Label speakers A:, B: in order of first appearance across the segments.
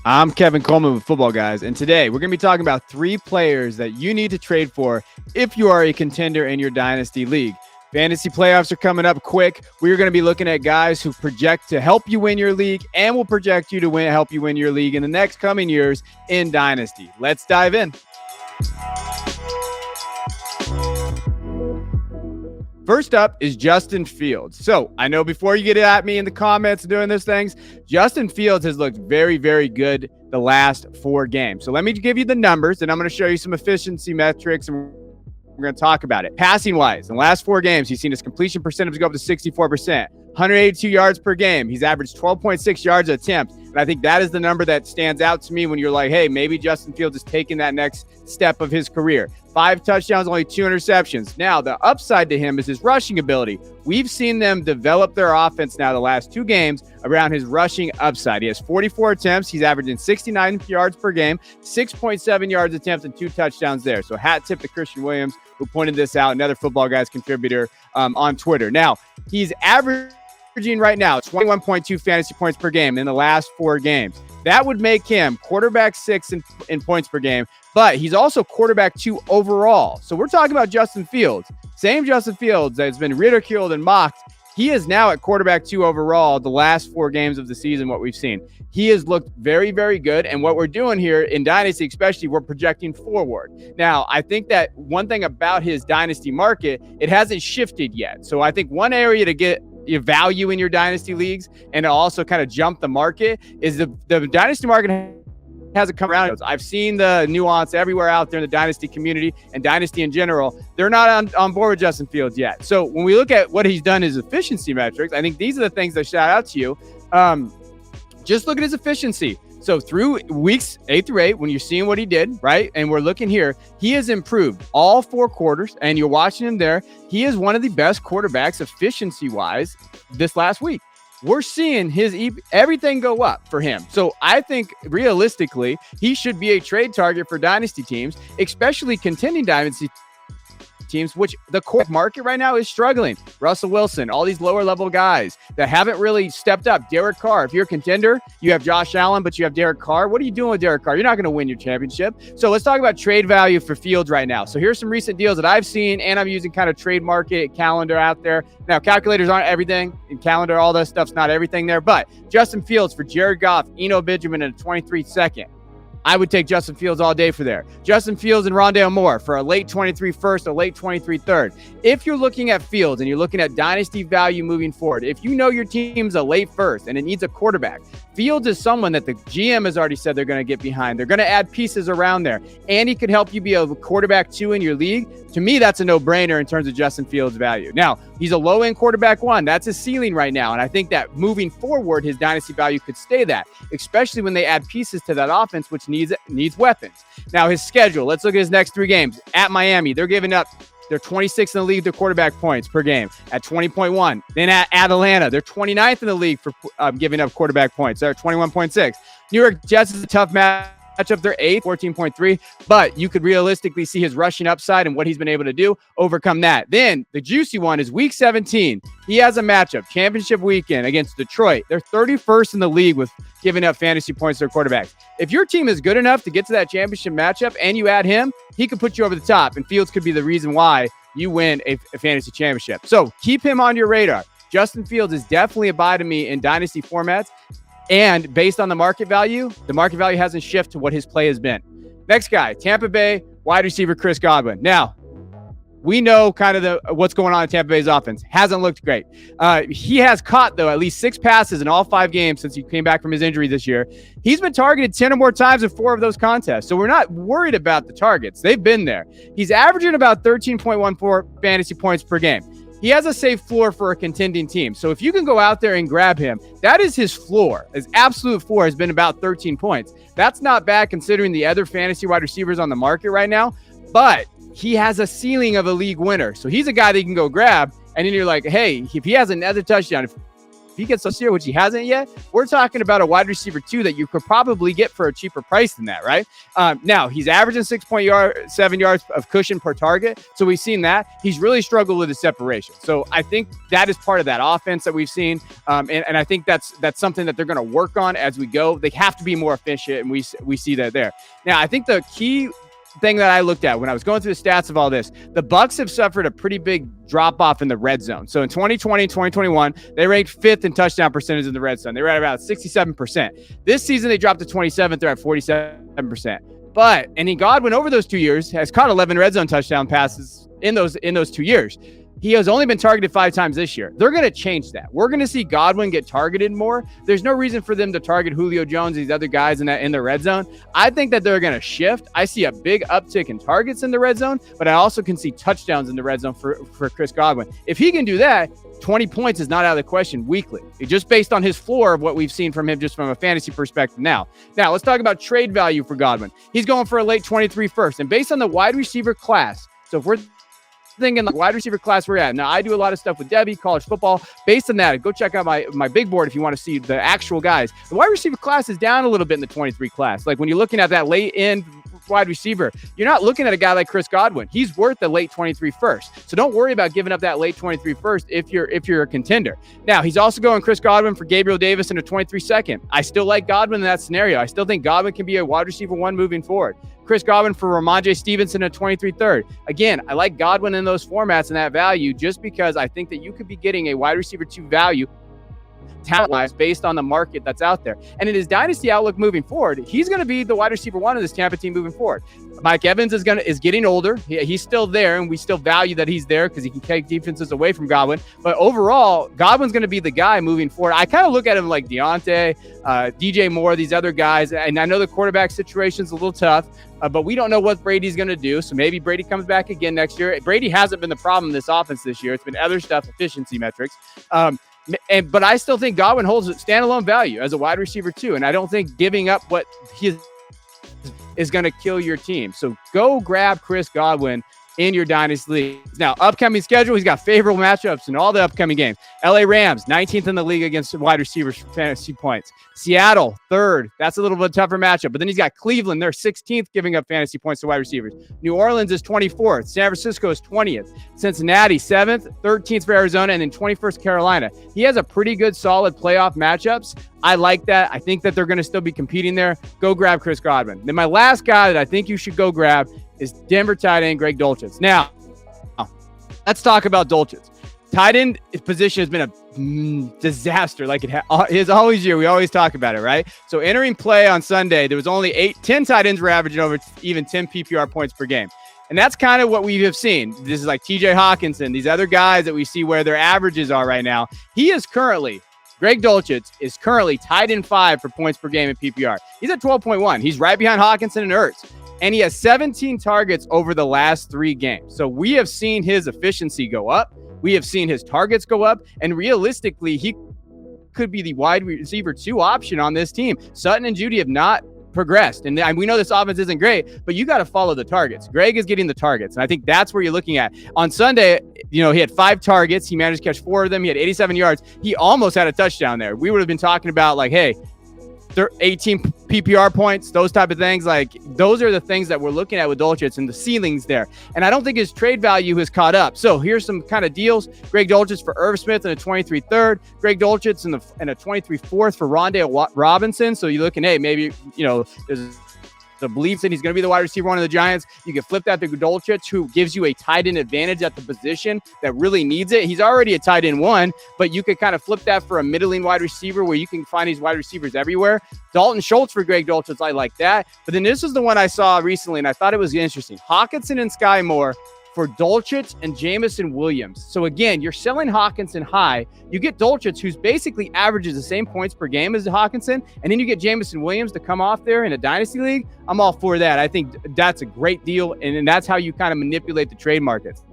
A: I'm Kevin Coleman with Football Guys, and today we're going to be talking about 3 players that you need to trade for if you are a contender in your Dynasty League. Fantasy playoffs are coming up quick. We're going to be looking at guys who project to help you win your league and will project you to help you win your league in the next coming years in Dynasty. Let's dive in. First up is Justin Fields. So I know before you get at me in the comments doing those things, Justin Fields has looked very, very good the last 4 games. So let me give you the numbers, and I'm going to show you some efficiency metrics, and we're going to talk about it. Passing wise, in the last 4 games, he's seen his completion percentage go up to 64%. 182 yards per game. He's averaged 12.6 yards a attempt. And I think that is the number that stands out to me when you're like, hey, maybe Justin Fields is taking that next step of his career. 5 touchdowns, only 2 interceptions. Now, the upside to him is his rushing ability. We've seen them develop their offense now the last 2 games around his rushing upside. He has 44 attempts. He's averaging 69 yards per game, 6.7 yards attempts, and 2 touchdowns there. So hat tip to Christian Williams, who pointed this out, another Football Guys contributor on Twitter. Now, he's averaging right now 21.2 fantasy points per game in the last 4 games. That would make him quarterback 6 in points per game, but he's also quarterback 2 overall. So we're talking about Justin Fields. Same Justin Fields that's been ridiculed and mocked. He is now at quarterback 2 overall the last 4 games of the season, what we've seen. He has looked very, very good. And what we're doing here in Dynasty, especially, we're projecting forward. Now, I think that one thing about his Dynasty market, it hasn't shifted yet. So I think one area to get your value in your Dynasty leagues and to also kind of jump the market is the Dynasty market hasn't come around. I've seen the nuance everywhere out there in the Dynasty community and Dynasty in general. They're not on board with Justin Fields yet. So when we look at what he's done, his efficiency metrics, I think these are the things that shout out to you. Just look at his efficiency. So through weeks 8 through 8, when you're seeing what he did, right? And we're looking here, he has improved all 4 quarters, and you're watching him there. He is one of the best quarterbacks efficiency-wise this last week. We're seeing his everything go up for him. So I think realistically, he should be a trade target for Dynasty teams, especially contending Dynasty teams, which the core market right now is struggling. Russell Wilson, all these lower level guys that haven't really stepped up. Derek Carr, if you're a contender, you have Josh Allen, but you have Derek Carr. What are you doing with Derek Carr? You're not going to win your championship. So let's talk about trade value for Fields right now. So here's some recent deals that I've seen, and I'm using kind of trade market calendar out there. Now, calculators aren't everything, and calendar, all that stuff's not everything there, but Justin Fields for Jared Goff, Eno Benjamin, and a 23 second. I would take Justin Fields all day for there. Justin Fields and Rondale Moore for a late 23 first, a late 23 third. If you're looking at Fields and you're looking at Dynasty value moving forward, if you know your team's a late first and it needs a quarterback, Fields is someone that the GM has already said they're going to get behind. They're going to add pieces around there, and he could help you be a quarterback 2 in your league. To me, that's a no-brainer in terms of Justin Fields' value. Now, he's a low-end quarterback 1. That's his ceiling right now, and I think that moving forward, his Dynasty value could stay that, especially when they add pieces to that offense, which needs weapons. Now, his schedule, let's look at his next 3 games. At Miami, they're 26th in the league, their quarterback points per game at 20.1. Then at Atlanta, they're 29th in the league for giving up quarterback points. They're at 21.6. New York Jets is a tough matchup. They're 8th, 14.3. But you could realistically see his rushing upside and what he's been able to do overcome that. Then the juicy one is week 17. He has a matchup, championship weekend against Detroit. They're 31st in the league with giving up fantasy points to their quarterbacks. If your team is good enough to get to that championship matchup and you add him, he could put you over the top, and Fields could be the reason why you win a fantasy championship. So keep him on your radar. Justin Fields is definitely a buy to me in Dynasty formats. And based on the market value hasn't shifted to what his play has been. Next guy, Tampa Bay wide receiver Chris Godwin. Now, we know kind of what's going on in Tampa Bay's offense. Hasn't looked great. He has caught, though, at least 6 passes in all 5 games since he came back from his injury this year. He's been targeted 10 or more times in 4 of those contests. So we're not worried about the targets. They've been there. He's averaging about 13.14 fantasy points per game. He has a safe floor for a contending team. So if you can go out there and grab him, that is his floor. His absolute floor has been about 13 points. That's not bad considering the other fantasy wide receivers on the market right now, but he has a ceiling of a league winner. So he's a guy that you can go grab, and then you're like, hey, if he has another touchdown, he gets this year, which he hasn't yet, we're talking about a wide receiver 2 that you could probably get for a cheaper price than that, right? Now, he's averaging 6.7 yards of cushion per target. So we've seen that. He's really struggled with his separation. So I think that is part of that offense that we've seen. And I think that's something that they're going to work on as we go. They have to be more efficient, and we see that there. Now, I think the key thing that I looked at when I was going through the stats of all this, the Bucs have suffered a pretty big drop off in the red zone. So in 2020, 2021, they ranked 5th in touchdown percentage in the red zone. They were at about 67%. This season, they dropped to 27th. They're at 47%. But Godwin over those 2 years has caught 11 red zone touchdown passes in those 2 years. He has only been targeted 5 times this year. They're going to change that. We're going to see Godwin get targeted more. There's no reason for them to target Julio Jones, these other guys in the red zone. I think that they're going to shift. I see a big uptick in targets in the red zone, but I also can see touchdowns in the red zone for Chris Godwin. If he can do that, 20 points is not out of the question weekly. It's just based on his floor of what we've seen from him just from a fantasy perspective now. Now, let's talk about trade value for Godwin. He's going for a late 23 first. And based on the wide receiver class, so if we're thinking the wide receiver class we're at. Now, I do a lot of stuff with Debbie, college football. Based on that, go check out my big board if you want to see the actual guys. The wide receiver class is down a little bit in the 23 class. Like when you're looking at that late end wide receiver, you're not looking at a guy like Chris Godwin. He's worth the late 23 first. So don't worry about giving up that late 23 first if you're a contender. Now, he's also going Chris Godwin for Gabriel Davis in a 23 second. I still like Godwin in that scenario. I still think Godwin can be a wide receiver 1 moving forward. Chris Godwin for Ramondre Stevenson at 23 third. Again, I like Godwin in those formats and that value just because I think that you could be getting a wide receiver 2 value talent-wise based on the market that's out there. And in his dynasty outlook moving forward, he's going to be the wide receiver 1 of this Tampa team moving forward. Mike Evans is getting older. He's still there, and we still value that he's there because he can take defenses away from Godwin. But overall, Godwin's going to be the guy moving forward. I kind of look at him like Deontay, DJ Moore, these other guys. And I know the quarterback situation's a little tough, but we don't know what Brady's going to do. So maybe Brady comes back again next year. Brady hasn't been the problem in this offense this year. It's been other stuff, efficiency metrics. But I still think Godwin holds standalone value as a wide receiver 2. And I don't think giving up what he is going to kill your team. So go grab Chris Godwin in your dynasty leagues. Now, upcoming schedule, he's got favorable matchups in all the upcoming games. LA Rams, 19th in the league against wide receivers for fantasy points. Seattle, 3rd. That's a little bit tougher matchup. But then he's got Cleveland, they're 16th, giving up fantasy points to wide receivers. New Orleans is 24th. San Francisco is 20th. Cincinnati, 7th. 13th for Arizona, and then 21st Carolina. He has a pretty good, solid playoff matchups. I like that. I think that they're going to still be competing there. Go grab Chris Godwin. Then my last guy that I think you should go grab is Denver tight end Greg Dulcich. Now, let's talk about Dulcich. Tight end position has been a disaster like it is always year. We always talk about it, right? So entering play on Sunday, there was only 10 tight ends were averaging over even 10 PPR points per game. And that's kind of what we have seen. This is like TJ Hawkinson, these other guys that we see where their averages are right now. Greg Dulcich is currently tied in 5 for points per game in PPR. He's at 12.1. He's right behind Hawkinson and Ertz. And he has 17 targets over the last 3 games. So we have seen his efficiency go up. We have seen his targets go up. And realistically, he could be the wide receiver 2 option on this team. Sutton and Judy have not progressed. And we know this offense isn't great, but you got to follow the targets. Greg is getting the targets. And I think that's where you're looking at. On Sunday, he had 5 targets. He managed to catch 4 of them. He had 87 yards. He almost had a touchdown there. We would have been talking about like, hey, 18 PPR points, those type of things. Like those are the things that we're looking at with Dulcich and the ceilings there. And I don't think his trade value has caught up. So here's some kind of deals. Greg Dulcich for Irv Smith in a 23 third. Greg Dulcich in a 23 fourth for Rondale Robinson. So you're looking, hey, maybe, there's the belief that he's going to be the wide receiver 1 of the Giants. You can flip that to Dulcich, who gives you a tight end advantage at the position that really needs it. He's already a tight end 1, but you could kind of flip that for a middling wide receiver where you can find these wide receivers everywhere. Dalton Schultz for Greg Dulcich, I like that. But then this is the one I saw recently, and I thought it was interesting. Hawkinson and Sky Moore for Dulcich and Jamison Williams. So again, you're selling Hawkinson high. You get Dulcich, who's basically averages the same points per game as Hawkinson, and then you get Jamison Williams to come off there in a dynasty league. I'm all for that. I think that's a great deal, and that's how you kind of manipulate the trade markets.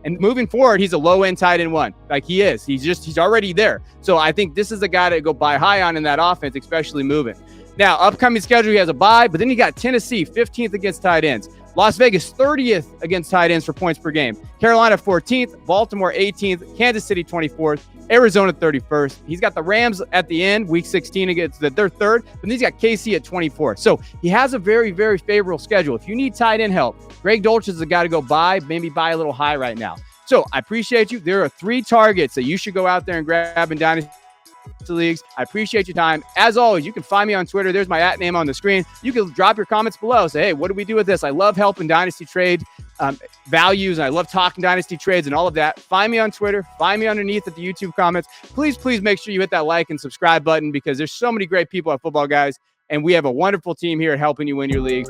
A: And moving forward, he's a low-end tight end 1. Like he is. He's already there. So I think this is a guy to go buy high on in that offense, especially moving. Now, upcoming schedule, he has a bye, but then you got Tennessee, 15th against tight ends. Las Vegas 30th against tight ends for points per game. Carolina 14th, Baltimore 18th, Kansas City 24th, Arizona 31st. He's got the Rams at the end, week 16 against their third, but then he's got KC at 24th. So he has a very, very favorable schedule. If you need tight end help, Greg Dulcich is the guy to go buy, maybe buy a little high right now. So I appreciate you. There are 3 targets that you should go out there and grab in Dynasty leagues. I appreciate your time. As always, you can find me on Twitter. There's my @ name on the screen. You can drop your comments below. Say, hey, what do we do with this? I love helping Dynasty trade values, and I love talking Dynasty trades and all of that. Find me on Twitter. Find me underneath at the YouTube comments. Please make sure you hit that like and subscribe button, because there's so many great people at Football Guys, and we have a wonderful team here at helping you win your leagues.